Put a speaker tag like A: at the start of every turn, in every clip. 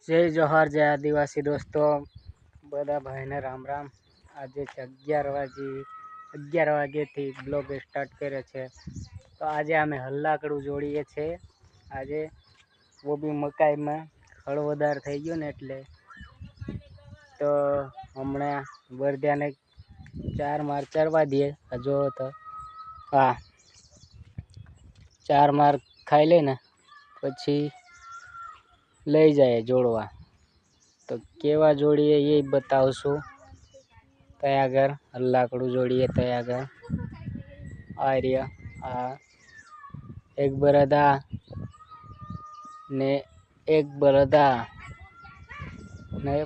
A: जय जोहार जय आदिवासी दोस्तों बधा भाई ने राम राम। आज 11 वागे थी ब्लॉग स्टार्ट करे छे। तो आज अमे हल्लाकड़ू जोड़ीए छे। आज वो भी मकाई में खड़ वधार थई गयो ने एटले तो हमणे वर्ध्या ने 4 मार चरवा दिए जो तो हाँ 4 मार खाई ले ने पछी लई जाए जोड़वा। तो केवा जोड़िए ये बतावशु। तयागर हल्लाकड़ू जोड़िए तयागर आर्य आ एक बरदा ने एक बरदा ने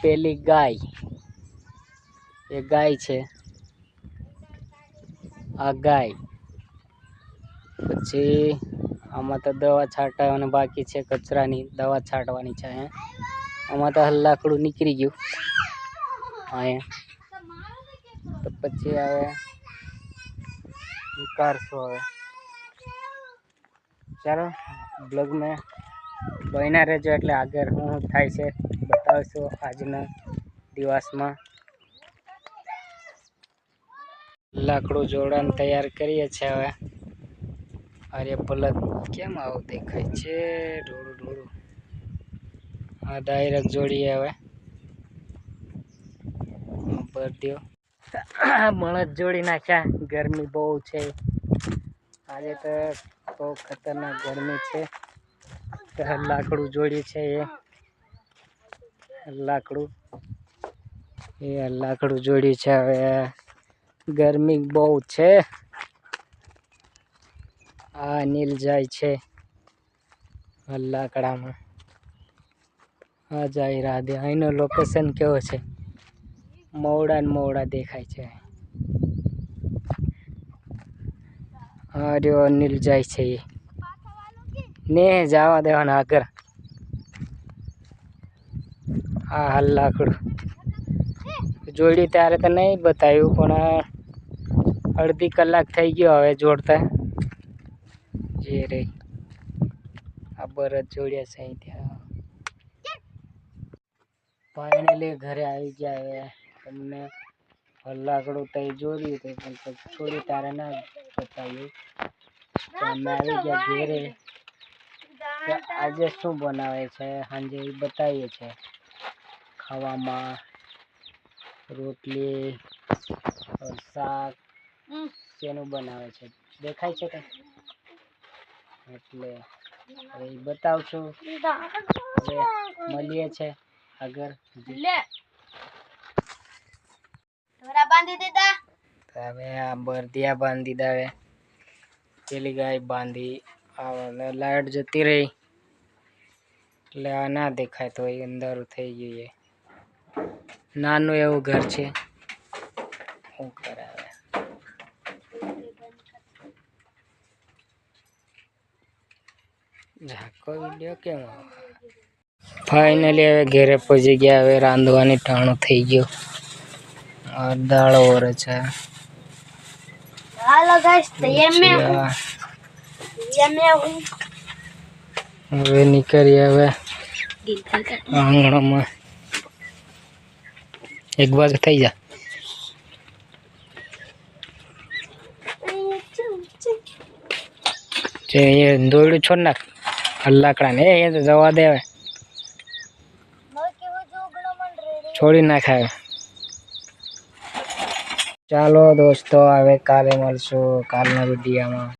A: पेली गाय ये गाय छे आ गाय पछी आमा तो दवा छांटवानी बाकी छे कचरानी दवा छांटवानी छे। आमा तो हल्लाकड़ू निकली गયું आए तो पछी आवे निकारशो आवे। चलो ब्लॉग में बना रहेजो એટલે આગળ હું થાય છે બતાવશો આજના દિવસમાં। લાકડું જોડાણ તૈયાર કરીએ છે હવે। અરે પલક કેમ આવું દેખાય છે ઢોળું ઢોળું। આ ડાયરેક્ટ જોડીએ હવે ભર દો। બળદ જોડી નાખ્યા। ગરમી બહુ છે આજે તો બહુ ખતરનાક ગરમી છે। તો લાકડું જોડી છે ये લાકડું જોડી છે હવે। गर्मी बहुत छे आ नील जाय छे लाकड़ा में आ जाय राधे। अहीनो लोकेशन केवो छे मोवड़ा ने मोवड़ा देखाय छे। आ जो नील जाय छे ने जावा देवाना आगर आ लाकड़ू जोड़ी त्यारे तो नहीं बतायु पण अर्धी कलाक थई गयो हवे जोड़ता जे रे आ बरद जोड़िया से त्या फाइनली घरे आई गया है। तुमने हल्लाकड़ू तई जोड़ी थे पण छोड़ी तारे ना बतायु तो मैं आई गया घरे। तो आज शू बनावे छे हांजे ई बताईए छे खावामां रोटली और शाक केनु बनावे छे देखाय छे એટલે હવે બતાવશું। હવે મળીએ છે આગળ લે ઢોરા બાંધી દીધા। તો હવે આ બરદિયા બાંધી દીધા હવે પેલી ગાય બાંધી આ લાઈટ જતી રહી એટલે આ ના દેખાય તો એ અંધારું થઈ ગયું। નાનું એવું ઘર છે શું કરાવે झाको वीडियो केम फाइनली हवे घरे पहुंची गया। हवे रांधवानी टाणो थई गयो और दाल और है हेलो गाइस तो ये मैं हूं हवे निकलिए हवे आंगणो में एक बार थई जा ये दौड़ छोड़ ना हल्लाकड़ा ने ये तो जवा दे छोड़ी ना खाए। चलो दोस्तों हवे काले मळशुं कालना विडियो में।